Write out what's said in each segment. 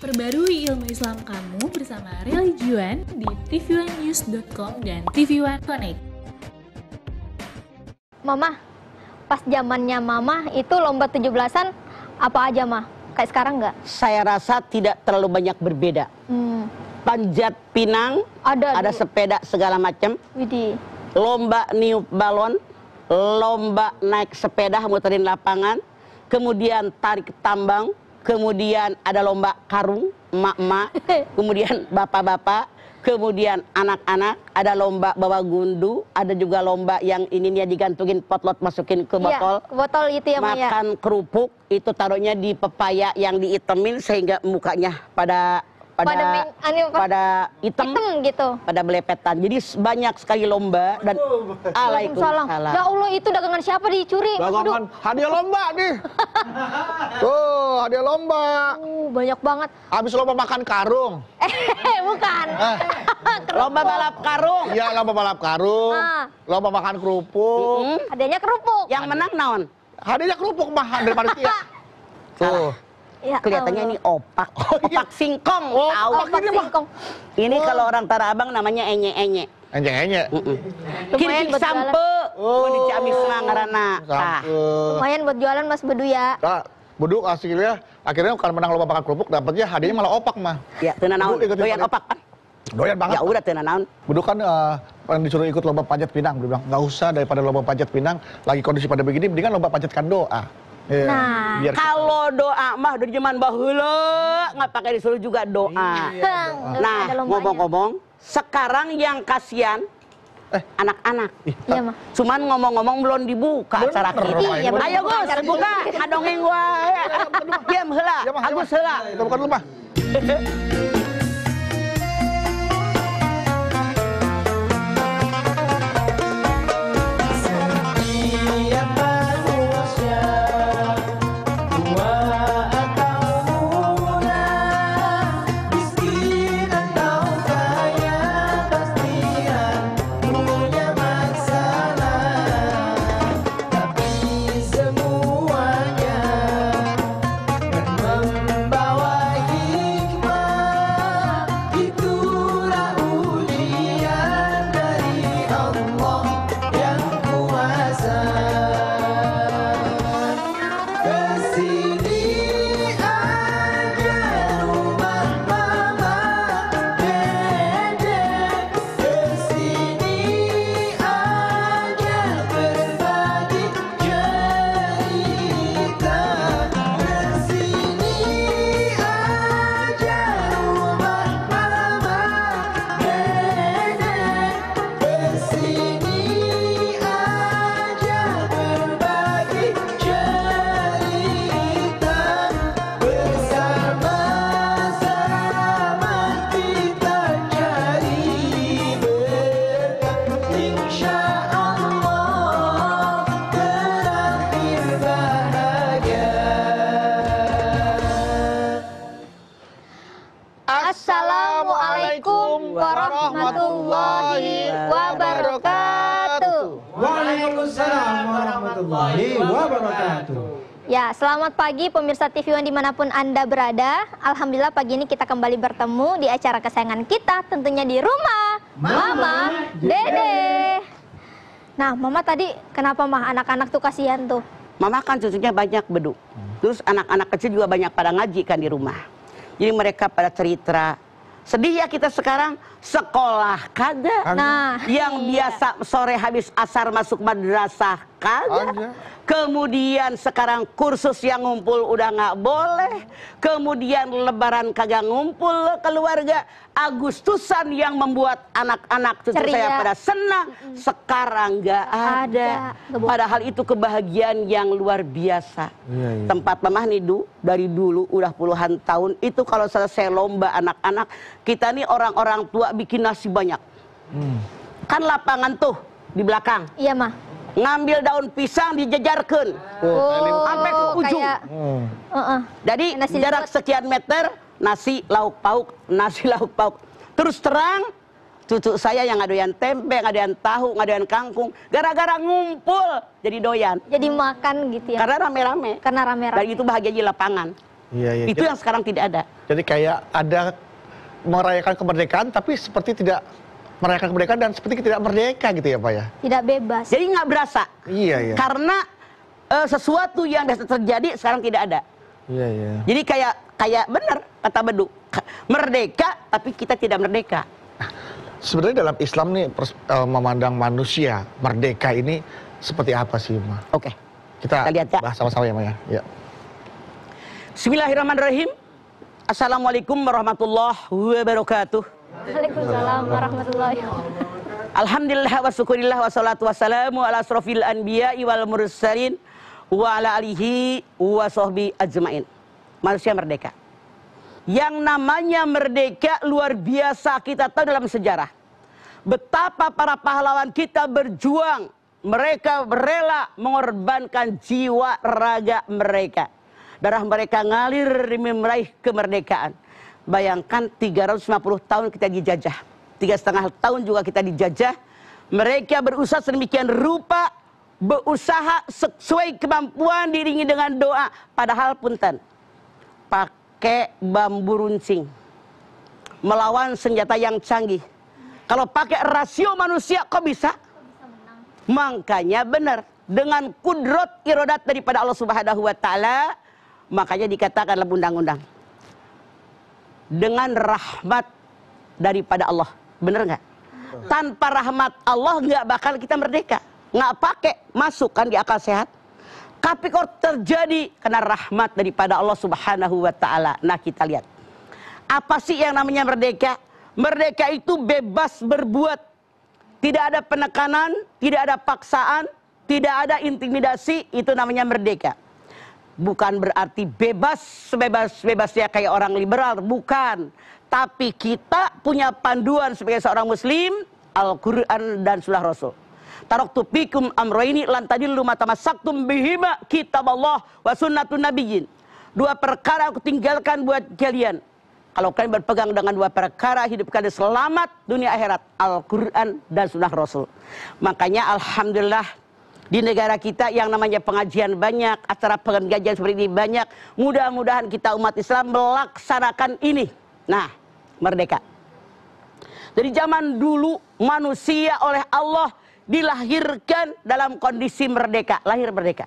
Perbarui ilmu Islam kamu bersama Religion di tv1news.com dan TV1 Connect. Mama, pas zamannya Mama itu lomba 17-an apa aja, Mah? Kayak sekarang nggak? Saya rasa tidak terlalu banyak berbeda. Panjat pinang, ada sepeda segala macam. Widih. Lomba niup balon, lomba naik sepeda muterin lapangan, kemudian tarik tambang, kemudian ada lomba karung, emak-emak, kemudian bapak-bapak, kemudian anak-anak, ada lomba bawa gundu, ada juga lomba yang ininya digantungin potlot masukin ke botol. Iya, botol itu ya, Maya. Makan kerupuk, itu taruhnya di pepaya yang diitemin sehingga mukanya pada hitam gitu. Pada belepetan. Jadi banyak sekali lomba dan Waalaikumsalam. Ya Allah, itu dagangan siapa dicuri? Dagangan hadiah lomba nih. Tuh, hadiah lomba. Banyak banget. Habis lomba makan karung. Bukan. Lomba balap karung. Iya, lomba balap karung. Lomba makan kerupuk. Hadiahnya kerupuk. Yang menang naon? Hadiahnya kerupuk mah dari panitia. Tuh. Ya, kelihatannya ini opak. Opak singkong. Opak singkong. Ini kalau orang Tanah Abang namanya enye-enye. Enye-enye. Kiri sampe. Di Ciamis ngaranna. Lumayan buat jualan Mas Bedu ya. Nah, Buduk hasilnya akhirnya bukan menang lomba makan kerupuk, dapatnya hadiahnya malah opak mah. Ya, teuna naon. Doyan opak kan? Doyan banget. Ya udah teuna naon. Buduk kan disuruh ikut lomba panjat pinang, dia bilang nggak usah, daripada lomba panjat pinang lagi kondisi pada begini, mendingan lomba panjatkan doa. Ya, nah, kalau doa mah dari zaman baheula nggak pakai disuruh juga doa. Nah, ngomong-ngomong, sekarang yang kasihan anak-anak. Iya, Mah. Cuman ngomong-ngomong belum dibuka acara kita. Ayo Gus, buka, ngadongeng wae. Diam heula, Agus heula. Kita buka dulu, Mah. Assalamualaikum warahmatullahi wabarakatuh. Waalaikumsalam warahmatullahi wabarakatuh. Ya, selamat pagi pemirsa TV One dimanapun Anda berada. Alhamdulillah pagi ini kita kembali bertemu di acara kesayangan kita, tentunya di rumah Mama Dede. Nah, Mama tadi kenapa Mah anak-anak tuh kasihan tuh? Mama kan cucunya banyak Bedu. Terus anak-anak kecil juga banyak pada ngaji kan di rumah. Jadi mereka pada cerita, sedih ya kita sekarang sekolah kagak. Nah, yang biasa sore habis asar masuk madrasah kagak. Kemudian sekarang kursus yang ngumpul udah nggak boleh. Kemudian lebaran kagak ngumpul keluarga. Agustusan yang membuat anak-anak cucu saya pada senang. Sekarang nggak ada. Padahal itu kebahagiaan yang luar biasa. Tempat Mamah nih dari dulu udah puluhan tahun. Itu kalau selesai lomba anak-anak, kita nih orang-orang tua bikin nasi banyak. Kan lapangan tuh di belakang. Iya, Mah. Ngambil daun pisang dijejarkan sampai ke ujung. Jadi jarak sekian meter, nasi lauk pauk, nasi lauk pauk. Terus terang, cucu saya yang ngadoyan tempe, ngadoyan tahu, ngadoyan kangkung, gara-gara ngumpul jadi doyan. Jadi makan gitu ya. Karena rame-rame. Karena rame-rame. Dan itu bahagia di lapangan. Iya. Itu yang sekarang tidak ada. Jadi kayak ada merayakan kemerdekaan tapi seperti tidak merayakan kemerdekaan dan seperti tidak merdeka gitu ya Pak ya? Tidak bebas. Jadi nggak berasa. Iya. Karena sesuatu yang biasa terjadi sekarang tidak ada. Iya. Jadi kayak benar kata Bedu, merdeka tapi kita tidak merdeka. Sebenarnya dalam Islam nih memandang manusia merdeka ini seperti apa sih Ma? Oke. Kita lihat ya. bahas sama-sama ya Ma ya. Ya. Bismillahirrahmanirrahim. Assalamualaikum warahmatullahi wabarakatuh. Waalaikumsalam warahmatullahi wabarakatuh. Alhamdulillah wa syukurillah wa salatu wassalamu ala asrofil anbiya'i wal mursalin wa ala alihi wa sahbihi ajmain. Manusia merdeka. Yang namanya merdeka luar biasa kita tahu dalam sejarah. Betapa para pahlawan kita berjuang. Mereka rela mengorbankan jiwa raga mereka. Darah mereka ngalir demi meraih kemerdekaan. Bayangkan 350 tahun kita dijajah. 3,5 tahun juga kita dijajah. Mereka berusaha sedemikian rupa. Berusaha sesuai kemampuan diiringi dengan doa. Padahal punten. Pakai bambu runcing. Melawan senjata yang canggih. Kalau pakai rasio manusia kok bisa? Makanya benar. Dengan kudrat iradat daripada Allah Subhanahu wa Ta'ala. Makanya dikatakan dalam undang-undang. Dengan rahmat daripada Allah. Benar nggak? Tanpa rahmat Allah nggak bakal kita merdeka. Nggak pakai masukkan di akal sehat. Tapi kalau terjadi karena rahmat daripada Allah Subhanahu wa Ta'ala. Nah kita lihat. Apa sih yang namanya merdeka? Merdeka itu bebas berbuat. Tidak ada penekanan, tidak ada paksaan, tidak ada intimidasi. Itu namanya merdeka. Bukan berarti bebas sebebas-bebasnya kayak orang liberal, bukan. Tapi kita punya panduan sebagai seorang muslim, Al-Quran dan Sunnah Rasul. Taraktu fikum amrayni lan tadillu ma tamassaktum bihima kitab Allah wa sunnatun nabiyyin. 2 perkara aku tinggalkan buat kalian. Kalau kalian berpegang dengan 2 perkara, hidup kalian selamat dunia akhirat, Al-Quran dan Sunnah Rasul. Makanya alhamdulillah di negara kita yang namanya pengajian banyak, acara pengajian seperti ini banyak. Mudah-mudahan kita umat Islam melaksanakan ini. Nah, merdeka. Dari zaman dulu manusia oleh Allah dilahirkan dalam kondisi merdeka, lahir merdeka.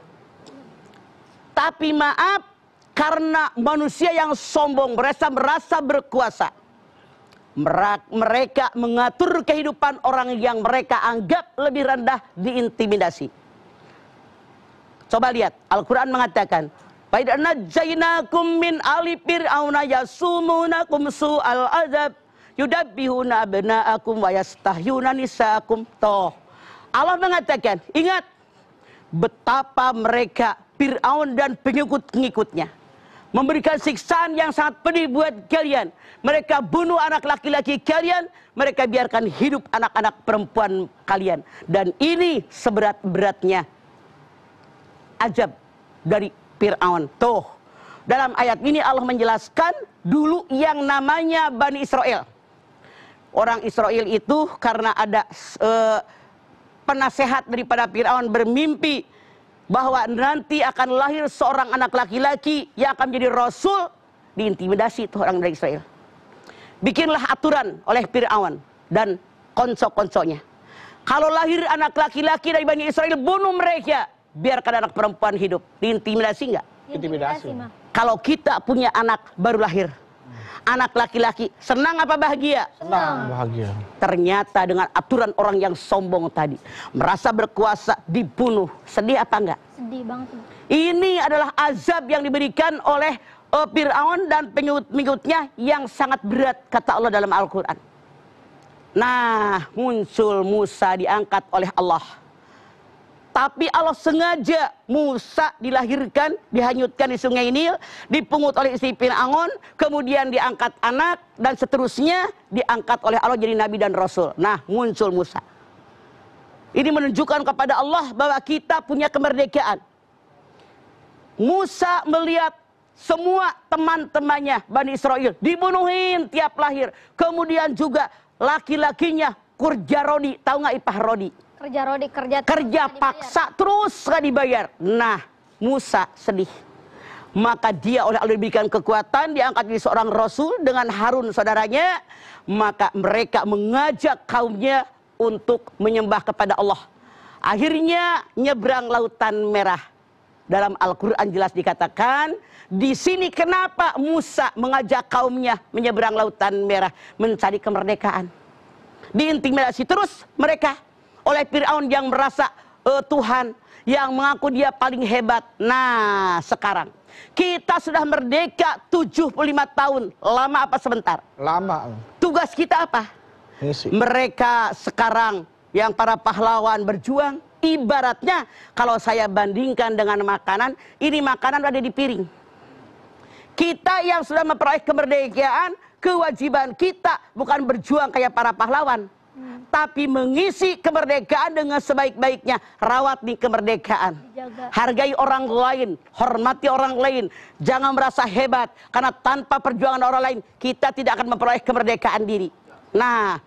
Tapi maaf, karena manusia yang sombong, merasa berkuasa. Mereka mengatur kehidupan orang yang mereka anggap lebih rendah, diintimidasi. Coba lihat, Al-Quran mengatakan, "Fa najjaynakum min ali fir'auna yasumunakum su'al azab yudabbihuna abna'akum wa yastahyuna nisa'akum." Toh, Allah mengatakan, ingat betapa mereka Fir'aun dan pengikut-pengikutnya memberikan siksaan yang sangat pedih buat kalian. Mereka bunuh anak laki-laki kalian, mereka biarkan hidup anak-anak perempuan kalian. Dan ini seberat-beratnya azab dari Fir'aun. Tuh, dalam ayat ini Allah menjelaskan dulu yang namanya Bani Israel. Orang Israel itu karena ada penasehat daripada Fir'aun bermimpi bahwa nanti akan lahir seorang anak laki-laki yang akan menjadi rasul, diintimidasi tuh orang dari Israel. Bikinlah aturan oleh Fir'aun dan konco-konconya. Kalau lahir anak laki-laki dari Bani Israel, bunuh mereka. Biarkan anak perempuan hidup. Diintimidasi nggak? Intimidasi. Kalau kita punya anak baru lahir, anak laki-laki, senang apa bahagia? Senang. Bahagia. Ternyata dengan aturan orang yang sombong tadi, merasa berkuasa, dibunuh. Sedih apa enggak? Sedih banget. Ini adalah azab yang diberikan oleh Fir'aun dan pengikut-pengikutnya yang sangat berat, kata Allah dalam Al-Quran. Nah, muncul Musa diangkat oleh Allah. Tapi Allah sengaja Musa dilahirkan, dihanyutkan di sungai Nil, dipungut oleh istri Fir'aun, kemudian diangkat anak, dan seterusnya diangkat oleh Allah jadi Nabi dan Rasul. Nah, muncul Musa. Ini menunjukkan kepada Allah bahwa kita punya kemerdekaan. Musa melihat semua teman-temannya Bani Israel dibunuhin tiap lahir. Kemudian juga laki-lakinya kerja rodi, tahu nggak ipah rodi? Kerja paksa terus gak dibayar. Nah, Musa sedih. maka dia oleh Allah diberikan kekuatan, diangkat jadi seorang rasul dengan Harun saudaranya, maka mereka mengajak kaumnya untuk menyembah kepada Allah. Akhirnya nyebrang lautan merah. Dalam Al-Quran jelas dikatakan, di sini kenapa Musa mengajak kaumnya menyeberang lautan merah, mencari kemerdekaan. Diintimidasi terus mereka oleh Fir'aun yang merasa Tuhan, yang mengaku dia paling hebat. Nah, sekarang kita sudah merdeka 75 tahun. Lama apa sebentar? Lama. Tugas kita apa? Misi. Mereka sekarang yang para pahlawan berjuang, ibaratnya kalau saya bandingkan dengan makanan, ini makanan ada di piring. Kita yang sudah memperoleh kemerdekaan, kewajiban kita bukan berjuang kayak para pahlawan, tapi mengisi kemerdekaan dengan sebaik-baiknya. Rawat nih kemerdekaan. Dijaga. Hargai orang lain, hormati orang lain. Jangan merasa hebat, karena tanpa perjuangan orang lain, kita tidak akan memperoleh kemerdekaan diri. Nah,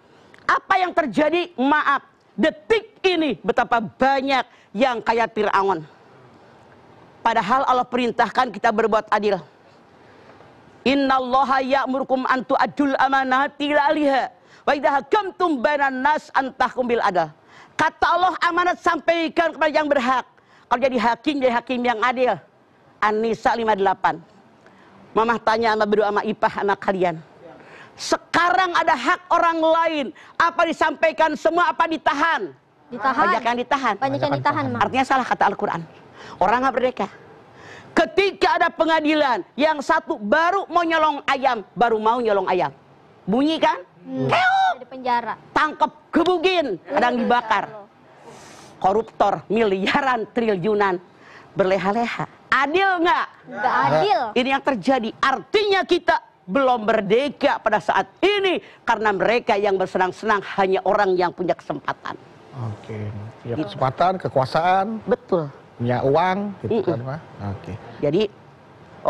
apa yang terjadi? Maaf, detik ini betapa banyak yang kayak Fir'aun. Padahal Allah perintahkan kita berbuat adil. Innallaha ya'murukum an tu'addul amanati ila ahliha wa idza hakamtum bainan nas an tahkum bil adl. Kata Allah, amanat sampaikan kepada yang berhak. Kalau jadi hakim yang adil. An-Nisa 58. Mamah tanya sama berdua sama Ipah anak kalian. Sekarang ada hak orang lain, apa disampaikan semua, apa ditahan? Ditahan. Banyak yang ditahan. Banyak yang ditahan, Mak. Artinya salah kata Al-Quran. Orang nggak merdeka. Ketika ada pengadilan, yang satu baru mau nyolong ayam, bunyi kan? Keok, Di penjara. tangkep, gebugin, kadang dibakar. Koruptor, miliaran, triliunan, berleha-leha. Adil nggak? Nggak adil. Ini yang terjadi. Artinya kita belum merdeka pada saat ini, karena mereka yang bersenang-senang hanya orang yang punya kesempatan. Oke. Ya, kesempatan, kekuasaan, Betul. punya uang, gitu kan, Pak. Oke. Jadi,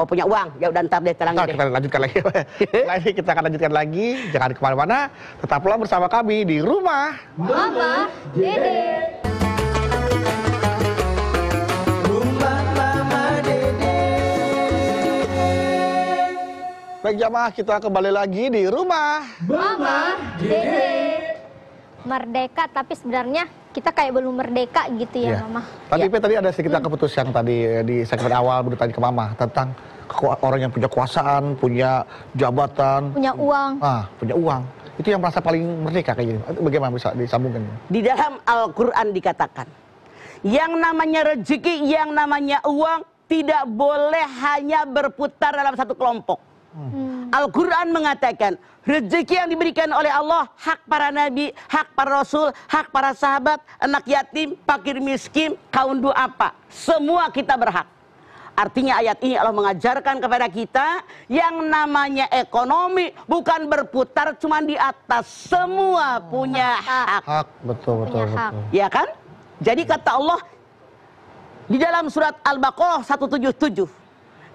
punya uang, ya udah ntar deh terangin Ntar deh. kita lanjutkan lagi. Setelah ini kita akan lanjutkan lagi. Jangan kemana-mana. Tetaplah bersama kami di Rumah Mama, Dede. Baik jamaah, kita kembali lagi di Rumah Mama, Dede. Merdeka, tapi sebenarnya kita kayak belum merdeka gitu ya, Iya. Mama. Tadi Pe, tadi ada sedikit keputus yang tadi di segmen awal bertanya ke Mama tentang orang yang punya kekuasaan, punya jabatan, Punya uang. punya uang. Itu yang merasa paling merdeka kayak gini. Bagaimana bisa disambungkan? Di dalam Al-Quran dikatakan, yang namanya rezeki, yang namanya uang, tidak boleh hanya berputar dalam satu kelompok. Al-Quran mengatakan, rezeki yang diberikan oleh Allah, hak para nabi, hak para rasul, hak para sahabat, anak yatim, fakir miskin, kaum duafa, semua kita berhak. Artinya ayat ini Allah mengajarkan kepada kita, yang namanya ekonomi bukan berputar cuma di atas, semua punya hak. Hak, betul. Punya hak. Ya kan? Jadi kata Allah di dalam surat Al-Baqarah 177,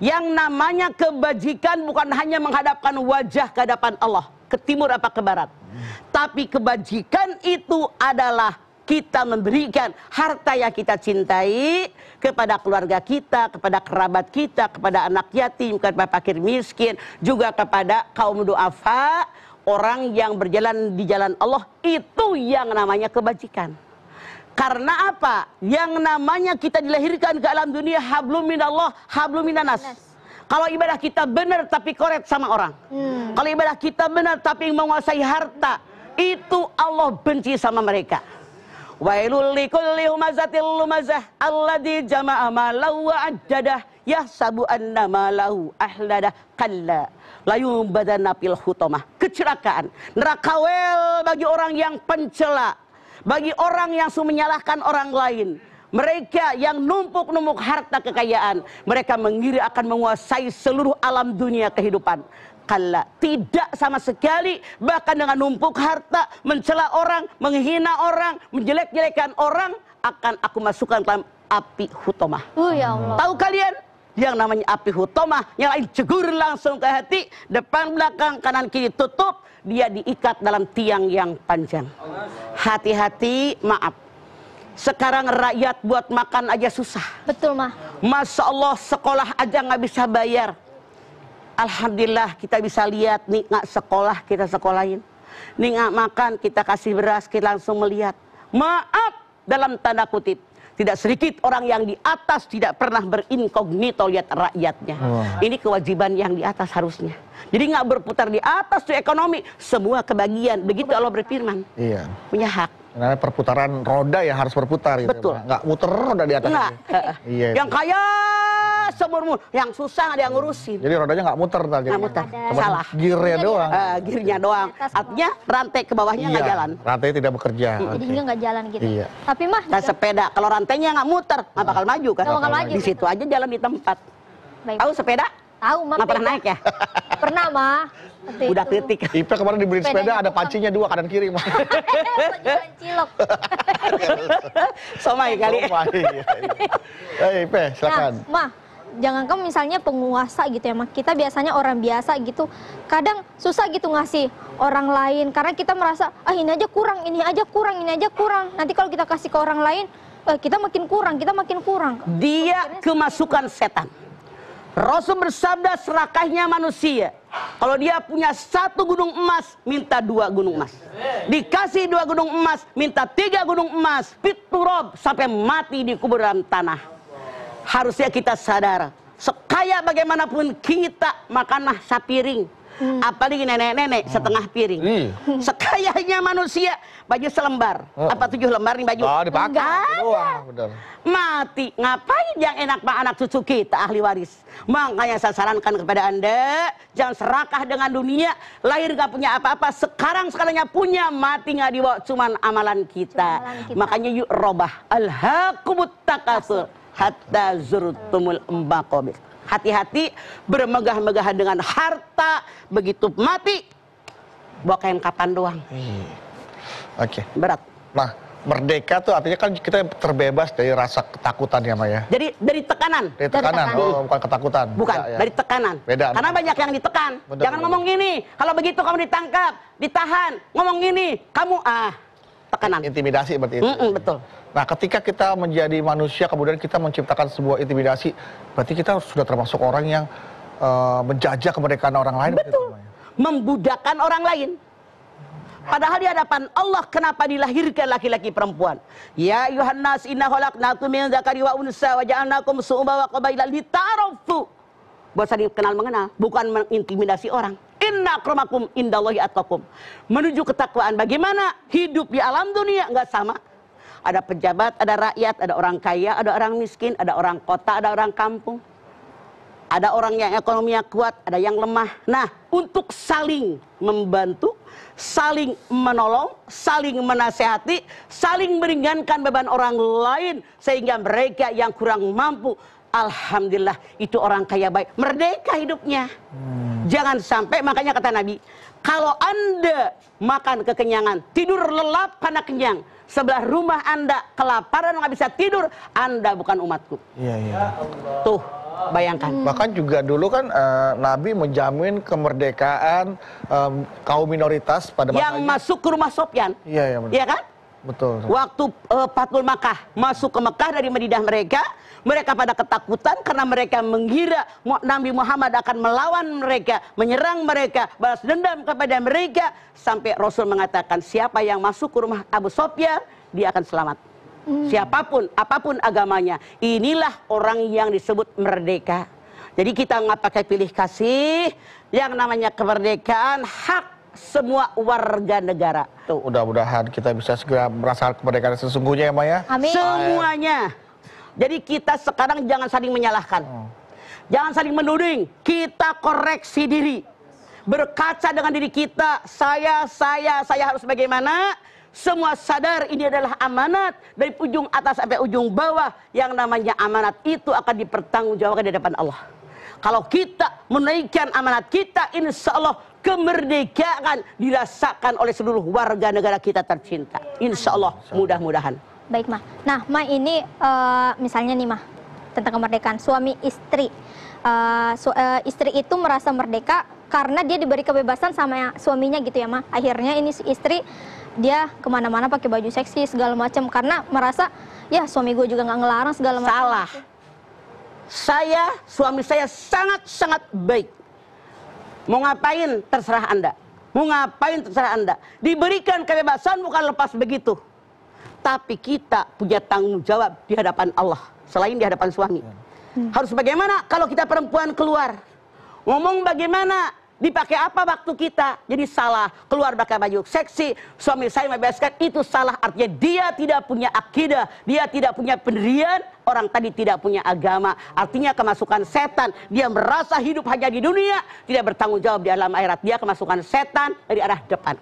yang namanya kebajikan bukan hanya menghadapkan wajah ke hadapan Allah, ke timur apa ke barat. Tapi kebajikan itu adalah kita memberikan harta yang kita cintai kepada keluarga kita, kepada kerabat kita, kepada anak yatim, kepada fakir miskin, juga kepada kaum duafa, orang yang berjalan di jalan Allah. Itu yang namanya kebajikan. Karena apa? Yang namanya kita dilahirkan ke alam dunia, hablum minallah, hablum minanas. Kalau ibadah kita benar tapi koret sama orang. Kalau ibadah kita benar tapi menguasai harta, itu Allah benci sama mereka. Wailul likulli humazatil lumazah alladzi jama'a malahu wa ajjadah yahsabu anna malahu ahladah kalla la yubadanna fil hutamah. Kecelakaan, neraka wel bagi orang yang pencela, bagi orang yang suka menyalahkan orang lain. Mereka yang numpuk-numpuk harta kekayaan, mereka mengira akan menguasai seluruh alam dunia kehidupan. Kalla, tidak sama sekali. Bahkan dengan numpuk harta, mencela orang, menghina orang, menjelek-jelekan orang, akan aku masukkan dalam api hutomah. Ya Allah. Tahu kalian? Yang namanya api hutomah, yang lain jegur langsung ke hati, depan belakang kanan kiri tutup, dia diikat dalam tiang yang panjang. Hati-hati, maaf. Sekarang rakyat buat makan aja susah. Betul, Mah. Masya Allah, sekolah aja nggak bisa bayar. Alhamdulillah kita bisa lihat nih nggak sekolah kita sekolahin. Nih nggak makan kita kasih beras, kita langsung melihat. Maaf dalam tanda kutip. Tidak sedikit orang yang di atas tidak pernah berinkognito lihat rakyatnya. Ini kewajiban yang di atas harusnya. Jadi nggak berputar di atas tuh ekonomi. Semua kebagian. Begitu Allah berfirman. Iya. Punya hak. Namanya perputaran roda ya harus berputar gitu. Betul. Nggak muter roda di atas. Enggak. Iya. Yang kaya seumur-umur, yang susah nggak ada yang ngurusin. Jadi rodanya nggak muter tadi. Nggak muter. Cuman Salah. Gearnya doang. Gearnya doang. Artinya rantai ke bawahnya nggak jalan. Rantai tidak bekerja. Jadinya nggak jalan gitu. Iya. Tapi Mah, Kan sepeda, kalau rantainya nggak muter, nggak bakal maju kan? Nggak bakal maju. Di situ aja jalan di tempat. baik. Tahu sepeda? Tahu, Mah. Nggak pernah naik ya? Pernah, Mah. Waktu Udah itu. kritik. Ipe kemarin dibeli sepeda Sepedanya ada tukang. pancinya 2 kanan kiri. Mah. Jualan cilok. Somai kali. Ipe, silakan. Nah, Mah, jangankan misalnya penguasa gitu ya, Mah. Kita biasanya orang biasa gitu, kadang susah gitu ngasih orang lain karena kita merasa, ini aja kurang, ini aja kurang, ini aja kurang. Nanti kalau kita kasih ke orang lain, kita makin kurang, kita makin kurang. Dia kemasukan setan. Rasul bersabda serakahnya manusia. Kalau dia punya 1 gunung emas, minta 2 gunung emas. Dikasih 2 gunung emas, minta 3 gunung emas. Fiturob sampai mati di kuburan tanah. Harusnya kita sadar, sekaya bagaimanapun kita makanlah sapiring. Apalagi nenek-nenek setengah piring. Sekayanya manusia baju selembar. Apa 7 lembar nih baju? Oh, dipakai. Nggak Doang, benar. Mati. Ngapain yang enak pak anak cucu kita ahli waris? Makanya saya sarankan kepada Anda, jangan serakah dengan dunia. Lahir gak punya apa-apa, sekarang sekalinya punya, mati gak dibawa, cuman amalan kita. Makanya yuk robah. Alhaqumut takasur hatta zurtumul maqabir. Hati-hati bermegah-megahan dengan harta, begitu mati bawa kain kapan doang. Oke. Berat. Nah, merdeka tuh artinya kan kita terbebas dari rasa ketakutan ya, Maya. Jadi dari tekanan. Dari tekanan, oh, bukan ketakutan. Bukan, Ya, ya. dari tekanan. Beda. Karena banyak yang ditekan. Betul, Jangan betul. ngomong gini, kalau begitu kamu ditangkap, ditahan. Ngomong gini, kamu tekanan. Intimidasi berarti itu. Betul. Nah, ketika kita menjadi manusia, kemudian kita menciptakan sebuah intimidasi, berarti kita sudah termasuk orang yang menjajah kemerdekaan orang lain. Betul. Membudakkan orang lain. Padahal di hadapan Allah kenapa dilahirkan laki-laki perempuan? Ya ayuhan nas inna khalaqnakum min dzakari wa unsa wa ja'alnakum syu'uban wa qabaila lita'arafu. Buat saling kenal mengenal, bukan mengintimidasi orang. Inna akramakum indallahi atqakum. Menuju ketakwaan. Bagaimana hidup di alam dunia enggak sama. Ada pejabat, ada rakyat, ada orang kaya, ada orang miskin, ada orang kota, ada orang kampung. Ada orang yang ekonominya kuat, ada yang lemah. Nah, untuk saling membantu, saling menolong, saling menasehati, saling meringankan beban orang lain sehingga mereka yang kurang mampu, alhamdulillah itu orang kaya baik, merdeka hidupnya. Jangan sampai, makanya kata Nabi, kalau Anda makan kekenyangan, tidur lelap karena kenyang, sebelah rumah Anda kelaparan nggak bisa tidur, Anda bukan umatku. Iya, iya. Tuh, bayangkan. Bahkan juga dulu kan Nabi menjamin kemerdekaan kaum minoritas pada Yang masanya. masuk ke rumah Sofyan, Iya, iya benar. iya kan? Betul. Waktu Fathul Makkah masuk ke Mekah dari Madinah mereka pada ketakutan karena mereka mengira Nabi Muhammad akan melawan mereka, menyerang mereka, balas dendam kepada mereka, sampai Rasul mengatakan siapa yang masuk ke rumah Abu Sofyan dia akan selamat. Siapapun, apapun agamanya, inilah orang yang disebut merdeka. Jadi kita nggak pakai pilih kasih, yang namanya kemerdekaan hak semua warga negara. Tuh. Mudah-mudahan kita bisa segera merasakan kemerdekaan sesungguhnya ya, Maya. Amin. Semuanya. Jadi kita sekarang jangan saling menyalahkan. Jangan saling menuding. Kita koreksi diri. Berkaca dengan diri kita. Saya harus bagaimana? Semua sadar ini adalah amanat. Dari ujung atas sampai ujung bawah. Yang namanya amanat itu akan dipertanggungjawabkan di hadapan Allah. Kalau kita menaikkan amanat kita, insya Allah kemerdekaan dirasakan oleh seluruh warga negara kita tercinta. Insya Allah, mudah-mudahan. Baik, Mah. Nah, Mah ini misalnya nih, Mah, tentang kemerdekaan suami istri. istri itu merasa merdeka karena dia diberi kebebasan sama suaminya gitu ya, Ma. Akhirnya ini si istri dia kemana-mana pakai baju seksi segala macam karena merasa ya suami gue juga nggak ngelarang segala macam. Salah. Suami saya sangat-sangat baik. Mau ngapain terserah Anda. Mau ngapain terserah Anda. Diberikan kebebasan bukan lepas begitu. Tapi kita punya tanggung jawab di hadapan Allah selain di hadapan suami. Harus bagaimana kalau kita perempuan keluar? Ngomong bagaimana? Dipakai apa waktu kita? Jadi salah. Keluar pakai baju seksi, suami saya membebaskan, itu salah. Artinya dia tidak punya akidah, dia tidak punya pendirian, orang tadi tidak punya agama. Artinya kemasukan setan. Dia merasa hidup hanya di dunia, tidak bertanggung jawab di alam akhirat. Dia kemasukan setan dari arah depan.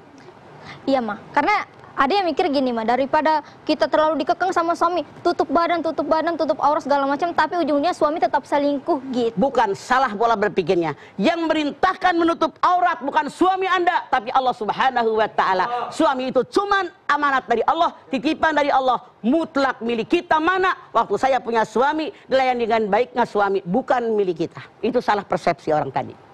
Iya, Ma. Karena ada yang mikir gini, Ma, daripada kita terlalu dikekang sama suami, tutup badan, tutup aurat segala macam, tapi ujungnya suami tetap selingkuh gitu. Bukan salah pola berpikirnya. Yang merintahkan menutup aurat bukan suami Anda, tapi Allah Subhanahu wa Ta'ala. Suami itu cuman amanat dari Allah, titipan dari Allah, mutlak milik kita. Mana waktu saya punya suami, dilayani dengan baik nggak suami, bukan milik kita. Itu salah persepsi orang tadi.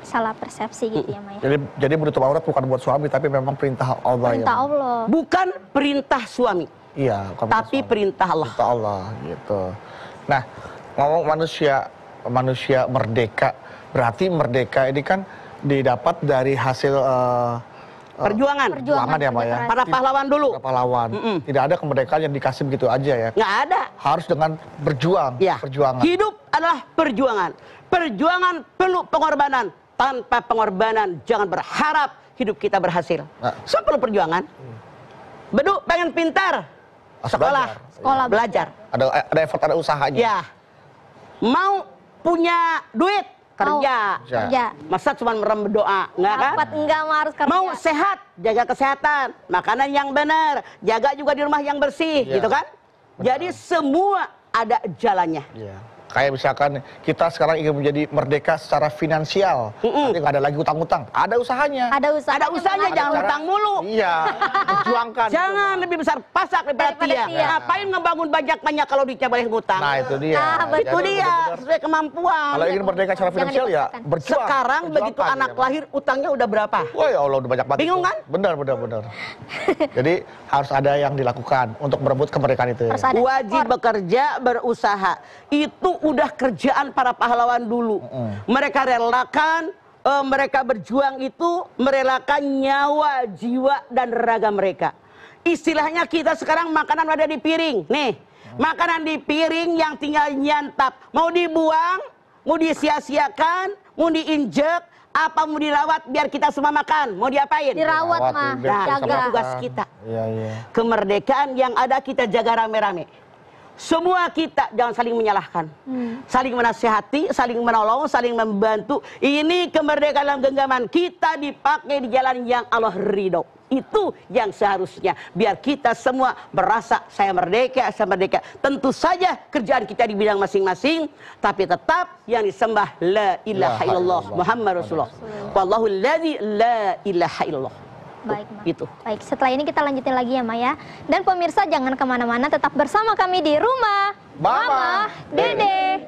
Salah persepsi gitu ya, Ma. Jadi menutup aurat bukan buat suami, tapi memang perintah Allah. Perintah Allah. Bukan perintah suami. Iya, tapi perintah Allah. Perintah Allah gitu. Nah, ngomong manusia merdeka, berarti merdeka ini kan didapat dari hasil perjuangan ya, Ma, ya. Para pahlawan dulu. Para pahlawan. Tidak ada kemerdekaan yang dikasih begitu aja ya. Nggak ada. Harus dengan berjuang. Ya. Perjuangan. Hidup adalah perjuangan. Perjuangan perlu pengorbanan. Tanpa pengorbanan jangan berharap hidup kita berhasil. Semua perlu perjuangan. Bedu pengen pintar, sekolah belajar. Ada effort, ada usahanya. Ya. Mau punya duit, kerja. Masa cuma merem berdoa, enggak kan? Enggak, harus kerja. Mau sehat, jaga kesehatan, makanan yang benar, jaga juga di rumah yang bersih, gitu kan? Jadi semua ada jalannya. Kayak misalkan kita sekarang ingin menjadi merdeka secara finansial, nanti nggak ada lagi utang-utang, ada usahanya. Ada usahanya, jangan utang mulu. Iya, perjuangkan. Jangan lebih besar pasak daripada tiang. Ngapain ngebangun banyak-banyak kalau dia boleh ngutang? Nah itu dia. Itu dia, sesuai kemampuan. Kalau ingin merdeka secara finansial ya berjuang. Sekarang begitu anak lahir utangnya udah berapa? Wah ya Allah udah banyak banget. Bingung kan? Benar. Jadi harus ada yang dilakukan untuk merebut kemerdekaan itu. Wajib bekerja, berusaha. Itu udah kerjaan para pahlawan dulu. Mereka relakan, mereka berjuang itu merelakan nyawa, jiwa, dan raga mereka. Istilahnya kita sekarang makanan ada di piring. Nih, makanan di piring yang tinggal nyantap. Mau dibuang, mau disia-siakan, mau diinjek, apa mau dirawat biar kita semua makan. Mau diapain? Dirawat, Ma. Jaga tugas kita. Kemerdekaan yang ada kita jaga rame-rame. Semua kita jangan saling menyalahkan, saling menasihati, saling menolong, saling membantu. Ini kemerdekaan dalam genggaman kita dipakai di jalan yang Allah ridho. Itu yang seharusnya biar kita semua merasa saya merdeka, saya merdeka. Tentu saja kerjaan kita di bidang masing-masing, tapi tetap yang disembah la ilaha illallah Muhammad Rasulullah. Wallahu alladzi la ilaha illallah. Baik, Ma. Itu. Baik, setelah ini kita lanjutin lagi ya, Ma, ya. Dan pemirsa jangan kemana-mana, tetap bersama kami di Rumah Mama Dede.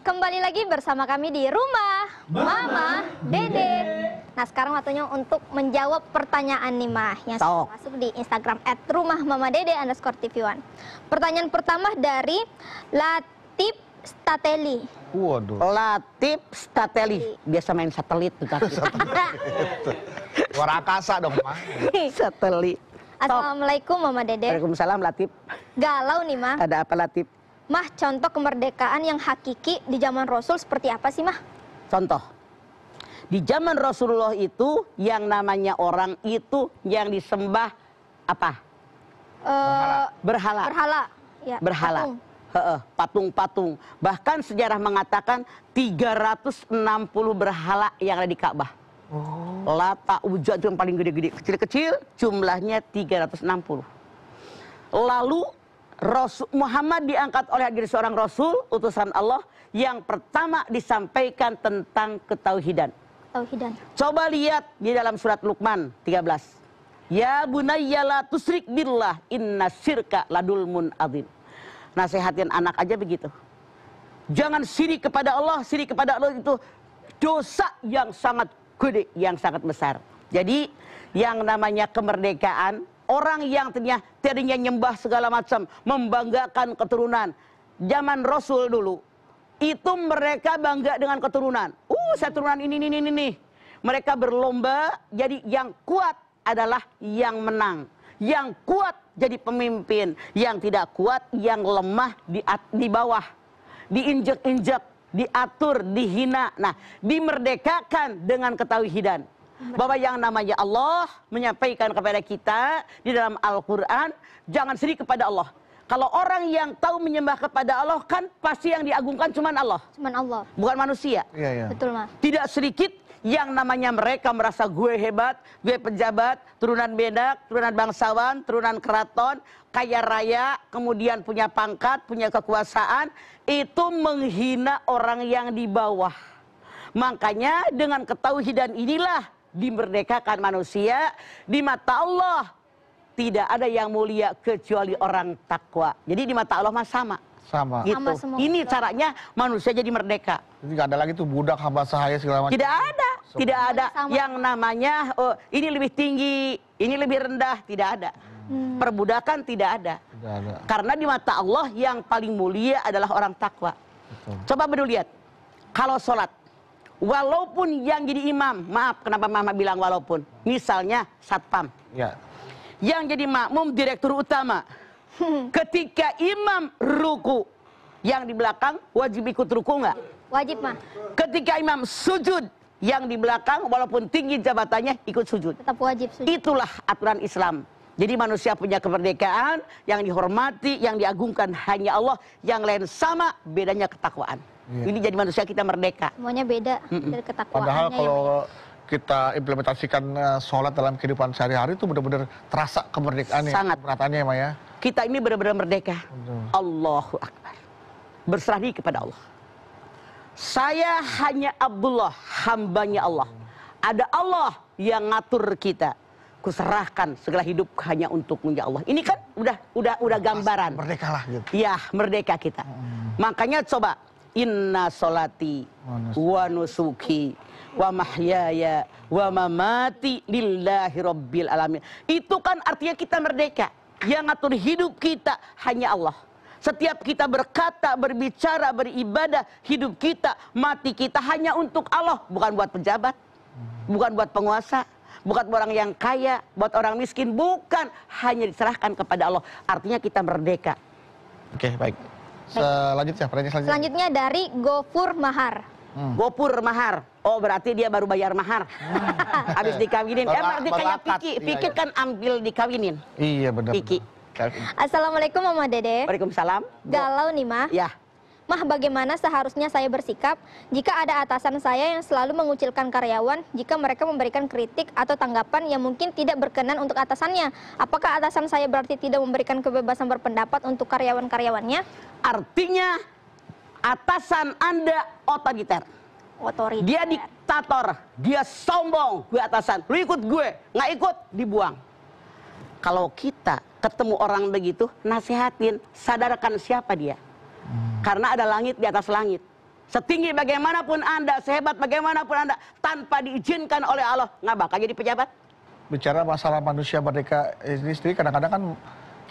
Kembali lagi bersama kami di Rumah Mama Dede. Nah, sekarang waktunya untuk menjawab pertanyaan nih, Ma, yang sudah masuk di Instagram @rumahmamadede_tv1. Pertanyaan pertama dari Latif Stateli. Waduh. Latif Stateli. Biasa main satelit tuh tapi. Luar angkasa dong, Ma. Satelit. Assalamualaikum, Mama Dede. Waalaikumsalam, Latif. Galau nih, Ma. Ada apa, Latif? Mah, contoh kemerdekaan yang hakiki di zaman Rasul seperti apa sih, Mah? Contoh. Di zaman Rasulullah itu yang namanya orang itu yang disembah apa? Berhala. Ya, berhala. Patung-patung. Bahkan sejarah mengatakan 360 berhala yang ada di Ka'bah. Lata, Uzza itu yang paling gede-gede. Kecil-kecil jumlahnya 360. Lalu Muhammad diangkat oleh diri seorang Rasul, utusan Allah, yang pertama disampaikan tentang ketauhidan. Tauhidan. Coba lihat di dalam surat Luqman 13. Ya bunayya la tusyrik billah inna syirka ladulmun adzim. Nasihatin anak aja begitu. Jangan syirik kepada Allah. Syirik kepada Allah itu dosa yang sangat gede, yang sangat besar. Jadi yang namanya kemerdekaan, orang yang tadinya nyembah segala macam, membanggakan keturunan. Zaman Rasul dulu, itu mereka bangga dengan keturunan. Saya turunan ini. Mereka berlomba, jadi yang kuat adalah yang menang. Yang kuat jadi pemimpin. Yang tidak kuat, yang lemah di bawah. Diinjek-injek, diatur, dihina. Nah, dimerdekakan dengan ketauhidan. Bahwa yang namanya Allah menyampaikan kepada kita di dalam Al-Quran, jangan syirik kepada Allah. Kalau orang yang tahu menyembah kepada Allah, kan pasti yang diagungkan cuma Allah. Cuman Allah. Bukan manusia. Iya. Betul, Mas. Tidak sedikit yang namanya mereka merasa gue hebat, gue pejabat, turunan bedak, turunan bangsawan, turunan keraton, kaya raya, kemudian punya pangkat, punya kekuasaan, itu menghina orang yang di bawah. Makanya dengan ketauhidan inilah dimerdekakan manusia di mata Allah. Tidak ada yang mulia kecuali orang takwa. Jadi di mata Allah mah sama. Sama. Gitu. Sama semua. Ini caranya manusia jadi merdeka. Jadi nggak ada lagi tuh budak, hamba sahaya segala macam. Tidak ada. Tidak ada Sama. yang namanya ini lebih tinggi, ini lebih rendah. Tidak ada. Perbudakan tidak ada. Tidak ada. Karena di mata Allah yang paling mulia adalah orang takwa. Betul. Coba betul lihat. Kalau sholat, walaupun yang jadi imam, maaf kenapa mama bilang walaupun, misalnya satpam, Ya. yang jadi makmum direktur utama, ketika imam ruku, yang di belakang wajib ikut ruku nggak? Wajib, Mas. Ketika imam sujud, yang di belakang walaupun tinggi jabatannya ikut sujud. Tetap wajib sujud. Itulah aturan Islam. Jadi manusia punya kemerdekaan, yang dihormati, yang diagungkan hanya Allah, yang lain sama, bedanya ketakwaan. Iya. Ini jadi manusia kita merdeka. Semuanya beda dari ketakwaannya. Padahal ya, kalau Mas. kita implementasikan sholat dalam kehidupan sehari-hari itu benar-benar terasa kemerdekaannya. Sangat. Kemerdekaannya ya, Maya. Kita ini benar-benar merdeka. Betul. Allahu Akbar. Berserah diri kepada Allah. Saya hanya Abdullah, hambanya Allah. Ada Allah yang ngatur kita. Kuserahkan segala hidup hanya untukmu ya Allah. Ini kan udah gambaran. Merdeka lah gitu. Ya, merdeka kita. Makanya coba, inna solati wa nusuki wa mahyaya wa mamati lillahi rabbil alamin. Itu kan artinya kita merdeka. Yang ngatur hidup kita hanya Allah. Setiap kita berkata, berbicara, beribadah, hidup kita, mati kita hanya untuk Allah. Bukan buat pejabat, bukan buat penguasa, bukan buat orang yang kaya, buat orang miskin. Bukan, hanya diserahkan kepada Allah. Artinya kita merdeka. Oke, baik. Selanjutnya, pertanyaan Selanjutnya dari Gofur Mahar. Gopur mahar. Oh, berarti dia baru bayar mahar. Habis dikawinin. Berarti kayak Piki. Piki kan ambil dikawinin. Iya, benar. Piki. Assalamualaikum Mama Dede. Waalaikumsalam. Galau nih, Mah. Ya. Mah, bagaimana seharusnya saya bersikap jika ada atasan saya yang selalu mengucilkan karyawan jika mereka memberikan kritik atau tanggapan yang mungkin tidak berkenan untuk atasannya? Apakah atasan saya berarti tidak memberikan kebebasan berpendapat untuk karyawan-karyawannya? Artinya atasan Anda otoriter. Otoriter. Dia diktator. Dia sombong. Gue atasan. Lu ikut gue. Nggak ikut, dibuang. Kalau kita ketemu orang begitu, nasihatin. Sadarkan siapa dia. Karena ada langit di atas langit. Setinggi bagaimanapun Anda, sehebat bagaimanapun Anda, tanpa diizinkan oleh Allah, nggak bakal jadi pejabat. Bicara masalah manusia merdeka ini sendiri, kadang-kadang kan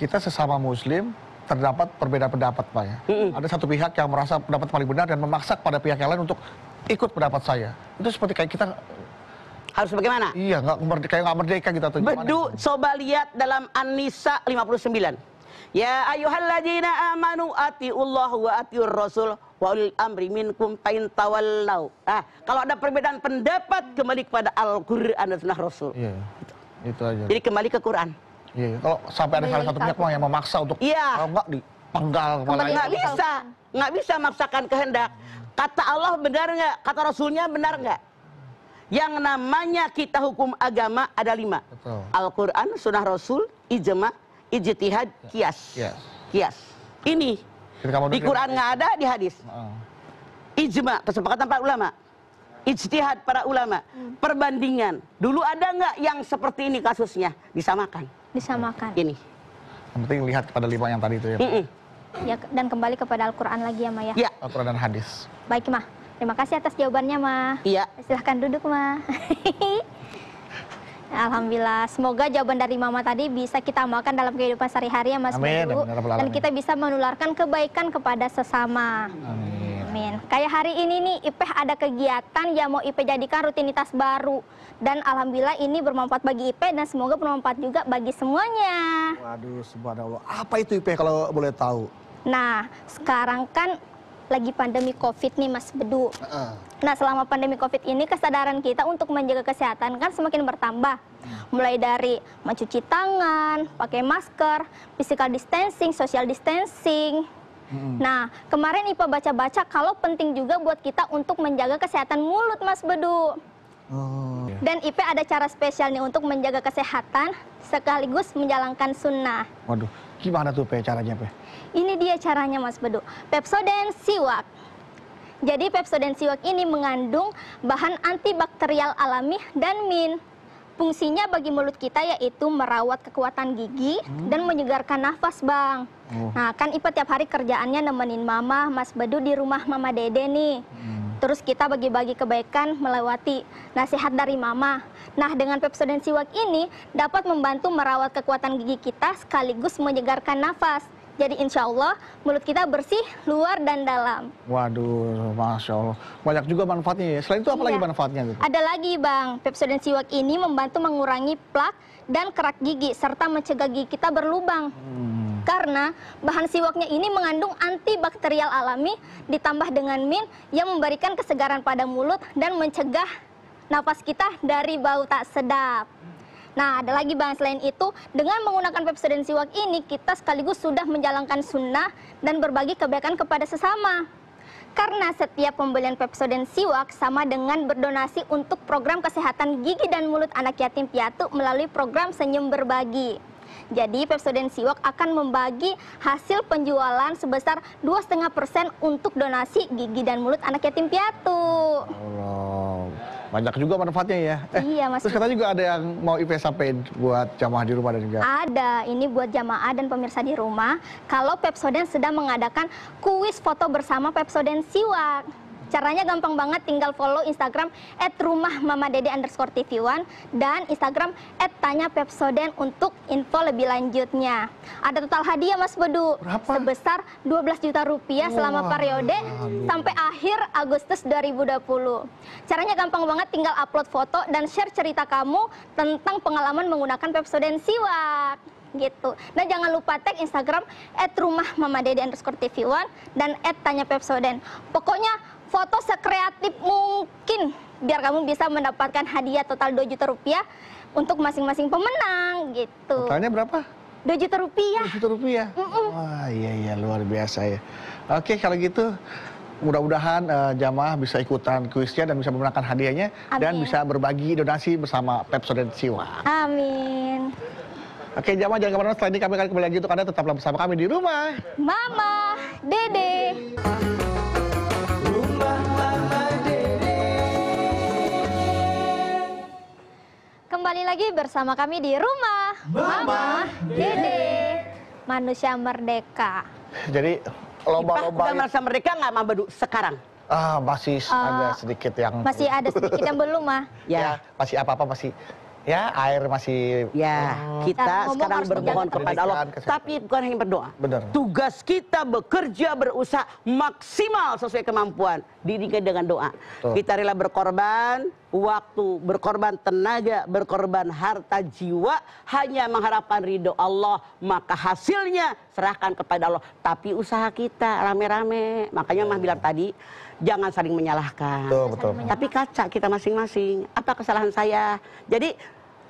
kita sesama muslim terdapat perbedaan pendapat, Pak ya. Ada satu pihak yang merasa pendapat paling benar dan memaksa pada pihak yang lain untuk ikut pendapat saya. Itu seperti kayak kita Harus bagaimana? iya kayak nggak merdeka kita tuh. Coba lihat dalam An-Nisa 59. Ya ayyuhalladzina amanu atiullah wa atiur rasul wa ulil amri minkum fa in tawallau. Kalau ada perbedaan pendapat, kembali kepada Al-Qur'an dan Sunnah Rasul. Iya. Itu aja. Jadi kembali ke Quran. Iya, kalau sampai ada salah satu pihak yang memaksa untuk kalau nggak dipenggal kepala. Nggak bisa maksakan kehendak. Kata Allah benar nggak? Kata Rasulnya benar nggak? Yang namanya kita hukum agama ada 5. Betul. Al-Quran, Sunnah Rasul, Ijma, Ijtihad, Qiyas. Yes. kias. Ini di Quran nggak ada, di hadis. Ijma, kesepakatan para ulama. Ijtihad para ulama. Perbandingan. Dulu ada nggak yang seperti ini kasusnya? Disamakan. Disamakan. Ini. Yang penting lihat kepada 5 yang tadi itu ya. Ya, dan kembali kepada Al-Quran lagi ya, Ma ya. Ya. Al-Quran dan hadis. Baik, Ma. Terima kasih atas jawabannya, Ma. Iya. Silahkan duduk, Ma. Alhamdulillah, semoga jawaban dari Mama tadi bisa kita amalkan dalam kehidupan sehari-hari ya Mas Bedu. Dan kita bisa menularkan kebaikan kepada sesama. Amin. Kayak hari ini nih, Ipeh ada kegiatan yang mau Ipeh jadikan rutinitas baru. Dan Alhamdulillah ini bermanfaat bagi Ipeh dan semoga bermanfaat juga bagi semuanya. Waduh, subhanallah. Apa itu Ipeh kalau boleh tahu? Nah, sekarang kan lagi pandemi COVID nih Mas Bedu. Nah, selama pandemi COVID ini kesadaran kita untuk menjaga kesehatan kan semakin bertambah. Mulai dari mencuci tangan, pakai masker, physical distancing, social distancing. Nah, kemarin Ipa baca-baca kalau penting juga buat kita untuk menjaga kesehatan mulut Mas Bedu. Dan IP ada cara spesial nih untuk menjaga kesehatan sekaligus menjalankan sunnah. Waduh, gimana tuh caranya Ini dia caranya Mas Bedu. Pepsodent Siwak. Jadi Pepsodent Siwak ini mengandung bahan antibakterial alami dan mint. Fungsinya bagi mulut kita yaitu merawat kekuatan gigi dan menyegarkan nafas, Bang. Nah, kan Ipa tiap hari kerjaannya nemenin Mama, Mas Bedu di rumah Mama Dede nih. Terus kita bagi-bagi kebaikan melewati nasihat dari Mama. Nah, dengan Pepsodent Siwak ini dapat membantu merawat kekuatan gigi kita sekaligus menyegarkan nafas. Jadi insya Allah mulut kita bersih luar dan dalam. Waduh, Masya Allah. Banyak juga manfaatnya ya. Selain itu apa lagi manfaatnya? Gitu? Ada lagi Bang, Pepsodent Siwak ini membantu mengurangi plak dan kerak gigi serta mencegah gigi kita berlubang. Karena bahan siwaknya ini mengandung antibakterial alami ditambah dengan mint yang memberikan kesegaran pada mulut dan mencegah nafas kita dari bau tak sedap. Nah, ada lagi Bang, selain itu, dengan menggunakan Pepsodent Siwak ini, kita sekaligus sudah menjalankan sunnah dan berbagi kebaikan kepada sesama. Karena setiap pembelian Pepsodent Siwak sama dengan berdonasi untuk program kesehatan gigi dan mulut anak yatim piatu melalui program Senyum Berbagi. Jadi Pepsodent Siwak akan membagi hasil penjualan sebesar 2,5% untuk donasi gigi dan mulut anak yatim piatu. Allah. Banyak juga manfaatnya ya. Iya, Mas. Terus katanya juga ada yang mau IP sampein buat jamaah di rumah dan juga. Ada, ini buat jamaah dan pemirsa di rumah. Kalau Pepsodent sedang mengadakan kuis foto bersama Pepsodent Siwak. Caranya gampang banget, tinggal follow Instagram @rumahmamadede_tv1 dan Instagram @tanyapepsodent untuk info lebih lanjutnya. Ada total hadiah Mas Bedu. Berapa? Sebesar 12 juta rupiah selama periode sampai akhir Agustus 2020. Caranya gampang banget, tinggal upload foto dan share cerita kamu tentang pengalaman menggunakan Pepsodent Siwak. Gitu. Nah, jangan lupa tag Instagram @rumahmamadede_tv1 dan @tanyapepsodent. Pokoknya foto sekreatif mungkin biar kamu bisa mendapatkan hadiah total 2 juta rupiah untuk masing-masing pemenang gitu. Totalnya berapa? 2 juta rupiah. 2 juta rupiah? Wah, iya luar biasa ya. Oke, kalau gitu mudah-mudahan jamaah bisa ikutan kuisnya dan bisa memenangkan hadiahnya. Dan bisa berbagi donasi bersama Pepsodent Siwak. Amin. Oke, jamaah jangan kemana-mana, setelah ini kami akan kembali lagi untuk Anda tetaplah bersama kami di rumah Mama Dede. Kembali lagi bersama kami di rumah Mama Dede, manusia merdeka. Jadi lomba-lomba Udah merasa merdeka nggak Mama Bedu sekarang? masih ada sedikit yang Masih ada sedikit yang belum mah. ya masih apa-apa masih ya air masih Ya, kita ngomong sekarang harus bermohon menjaga kepada Allah. kesehatan. Tapi bukan hanya berdoa. Benar. Tugas kita bekerja, berusaha maksimal sesuai kemampuan. Diiringi dengan doa. Betul. Kita rela berkorban waktu, berkorban tenaga, berkorban harta jiwa, hanya mengharapkan ridho Allah. Maka hasilnya serahkan kepada Allah. Tapi usaha kita rame-rame. Makanya Mah bilang tadi, jangan saling menyalahkan. betul. Tapi kaca kita masing-masing. Apa kesalahan saya? Jadi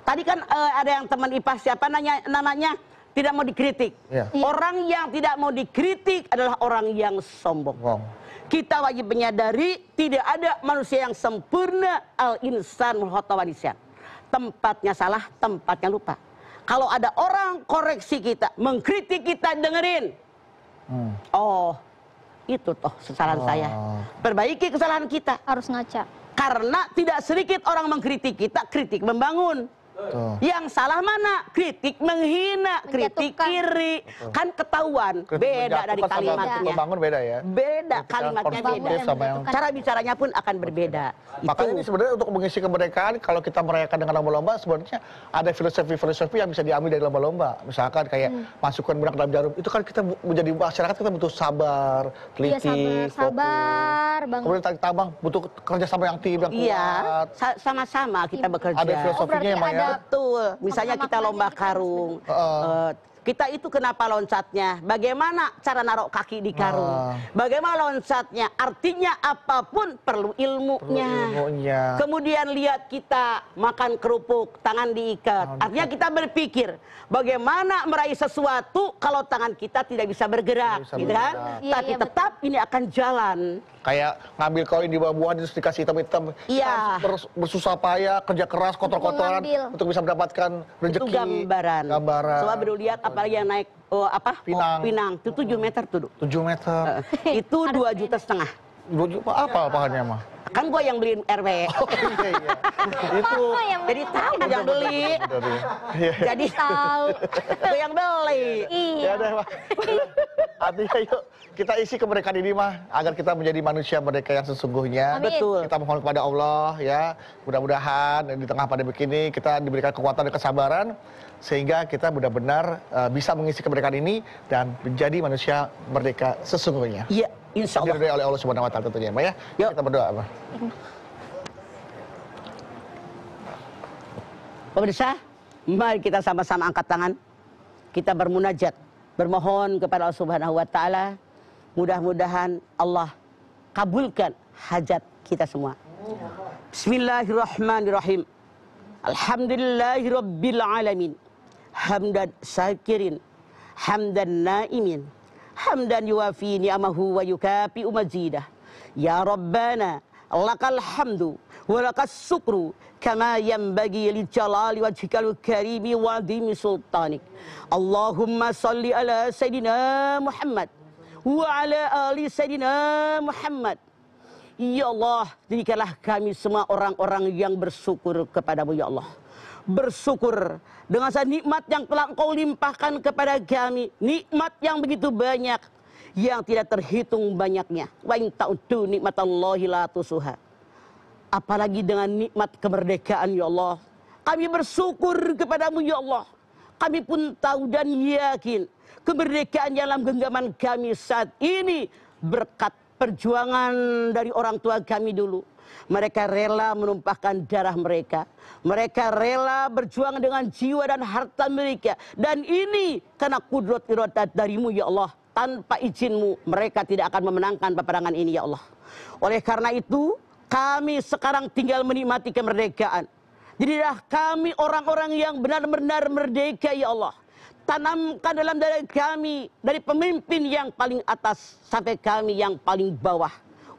tadi kan ada yang teman IPA siapa namanya tidak mau dikritik. Ya. Orang yang tidak mau dikritik adalah orang yang sombong. Wow. Kita wajib menyadari tidak ada manusia yang sempurna. Al-insan mulhotawanisyan. Tempatnya salah, tempatnya lupa. Kalau ada orang koreksi kita, mengkritik kita, dengerin. Oh, itu toh kesalahan saya. Perbaiki kesalahan kita. Harus ngaca. Karena tidak sedikit orang mengkritik kita, kritik membangun. Yang salah mana? Kritik menghina, kritik Menjatuhkan. kiri. Kan ketahuan, beda dari kalimatnya. Membangun beda ya. Beda, kalimatnya beda. konstruktif sama yang- Cara bicaranya pun akan berbeda. Makanya ini sebenarnya untuk mengisi kemerdekaan, kalau kita merayakan dengan lomba-lomba, sebenarnya ada filosofi-filosofi yang bisa diambil dari lomba-lomba. Misalkan kayak masukkan benak dalam jarum, itu kan kita menjadi masyarakat, kita butuh sabar, Iya, teliti, sabar banget. kemudian tarik tabang, butuh kerjasama yang tim, yang Iya, kuat. sama-sama kita bekerja. Ada filosofinya berarti ya, Maya. ada- Betul. Misalnya Sama-sama kita lomba maknanya karung. Kita itu kenapa loncatnya? Bagaimana cara naruh kaki di karung? Bagaimana loncatnya? Artinya apapun perlu ilmunya. Kemudian lihat kita makan kerupuk, tangan diikat. Artinya kita berpikir bagaimana meraih sesuatu kalau tangan kita tidak bisa bergerak, Bisa gitu kan? bergerak. Iya, Tapi iya, tetap ini akan jalan. Kayak ngambil koin di buah-buahan terus dikasih hitam-hitam. Iya. Kita harus bersusah payah, kerja keras, kotor-kotoran mengambil. untuk bisa mendapatkan rezeki. Itu gambaran. Gambaran. Coba lihat apalagi yang naik Pinang. Pinang. Itu 7 meter tuh. 7 meter. Itu 2,5 juta. Apa bahannya mah? Kan gua yang beliin RW. Oh, iya. Itu. Apa yang Jadi tahu yang beli. Jadi tahu? gua yang beli. Iya. Ya udah, Pak. Artinya yuk kita isi kemerdekaan ini mah agar kita menjadi manusia merdeka yang sesungguhnya. Amin. Betul. Kita mohon kepada Allah ya, mudah-mudahan di tengah pandemi ini kita diberikan kekuatan dan kesabaran sehingga kita benar-benar bisa mengisi kemerdekaan ini dan menjadi manusia merdeka sesungguhnya. Iya, insya Allah. Diridhoi oleh Allah Subhanahu wa taala tentunya, Mbak ya. Yuk. Kita berdoa, Mbak. Pemirsa, mari kita sama-sama angkat tangan. Kita bermunajat, bermohon kepada Allah Subhanahu wa taala. Mudah-mudahan Allah kabulkan hajat kita semua. Bismillahirrahmanirrahim. Alhamdulillahirabbil alamin. Hamdan syakirin, hamdan naimin, hamdan yuwafi ni'amahu wa yukafi'u mazidah. Ya Rabbana, lakal hamdu wa lakas syukru kama yanbaghi li jalali wajhikal karimi wa adhimi sultanik. Allahumma salli ala Sayyidina Muhammad wa ala ali Sayyidina Muhammad. Ya Allah, jadikanlah kami semua orang-orang yang bersyukur kepadamu ya Allah. Bersyukur dengan nikmat yang telah Engkau limpahkan kepada kami, nikmat yang begitu banyak yang tidak terhitung banyaknya. Wa in ta'uddu nikmatallahi la tusuha. Apalagi dengan nikmat kemerdekaan ya Allah. Kami bersyukur kepadamu ya Allah. Kami pun tahu dan yakin kemerdekaan dalam genggaman kami saat ini berkat perjuangan dari orang tua kami dulu. Mereka rela menumpahkan darah mereka. Mereka rela berjuang dengan jiwa dan harta mereka. Dan ini karena kudrat iradat darimu ya Allah. Tanpa izinmu mereka tidak akan memenangkan peperangan ini ya Allah. Oleh karena itu kami sekarang tinggal menikmati kemerdekaan. Jadilah kami orang-orang yang benar-benar merdeka ya Allah. Tanamkan dalam diri kami dari pemimpin yang paling atas sampai kami yang paling bawah.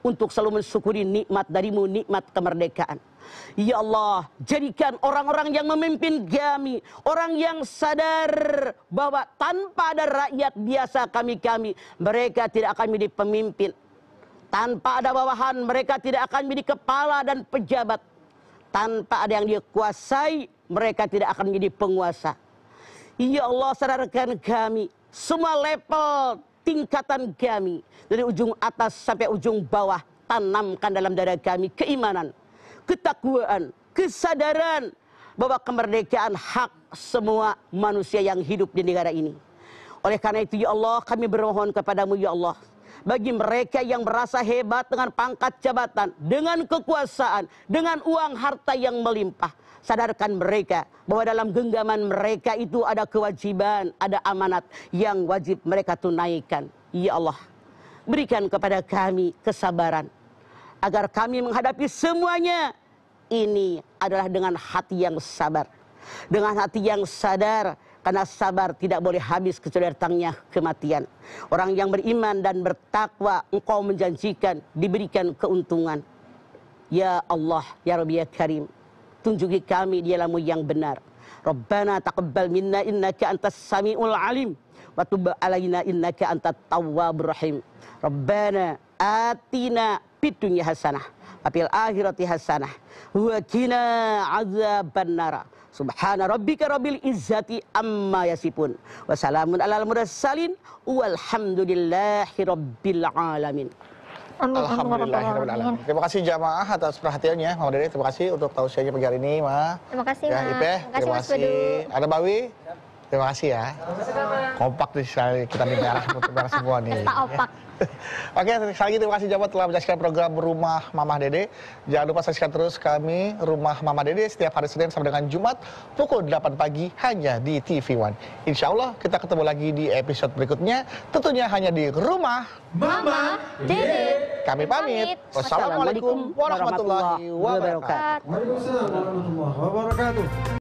Untuk selalu mensyukuri nikmat darimu, nikmat kemerdekaan. Ya Allah, jadikan orang-orang yang memimpin kami, orang yang sadar bahwa tanpa ada rakyat biasa kami, mereka tidak akan menjadi pemimpin. Tanpa ada bawahan, mereka tidak akan menjadi kepala dan pejabat. Tanpa ada yang dia kuasai, mereka tidak akan menjadi penguasa. Ya Allah, sadarkan kami, semua level tingkatan kami dari ujung atas sampai ujung bawah, tanamkan dalam dada kami keimanan, ketakwaan, kesadaran bahwa kemerdekaan hak semua manusia yang hidup di negara ini. Oleh karena itu ya Allah, kami bermohon kepadamu ya Allah, bagi mereka yang merasa hebat dengan pangkat jabatan, dengan kekuasaan, dengan uang harta yang melimpah, sadarkan mereka bahwa dalam genggaman mereka itu ada kewajiban, ada amanat yang wajib mereka tunaikan. Ya Allah, berikan kepada kami kesabaran agar kami menghadapi semuanya ini adalah dengan hati yang sabar, dengan hati yang sadar, karena sabar tidak boleh habis kecuali datangnya kematian. Orang yang beriman dan bertakwa Engkau menjanjikan diberikan keuntungan. Ya Allah, ya Rabbi ya Karim, tunjuki kami di jalanmu yang benar. Rabbana taqabbal minna innaka antas samiul alim wa tub alaina innaka antat tawwabur rahim. Rabbana atina fid dunya hasanah wa fil akhirati hasanah wa qina adzabannar. Subhana rabbika rabbil izzati amma yasifun wa salamun alal mursalin walhamdulillahi rabbil alamin. Alhamdulillahirrahmanirrahim. Terima kasih jamaah atas perhatiannya, Mama Dede. Terima kasih untuk tausiahnya pagi hari ini, Ma. Terima kasih, Ya, Ma. Ipeh, terima Mas kasih. Bedu. Ada Bawi, terima kasih ya. Kompak nih sekali kita di merah semua nih. Pesta opak. Oke, sekali lagi terima kasih jamaah telah menyaksikan program Rumah Mama Dede. Jangan lupa saksikan terus kami Rumah Mama Dede setiap hari Senin sampai dengan Jumat pukul 8 pagi hanya di TV One. Insya Allah kita ketemu lagi di episode berikutnya, tentunya hanya di Rumah Mama Dede. Kami pamit. Wassalamualaikum warahmatullahi wabarakatuh. Waalaikumsalam warahmatullahi wabarakatuh.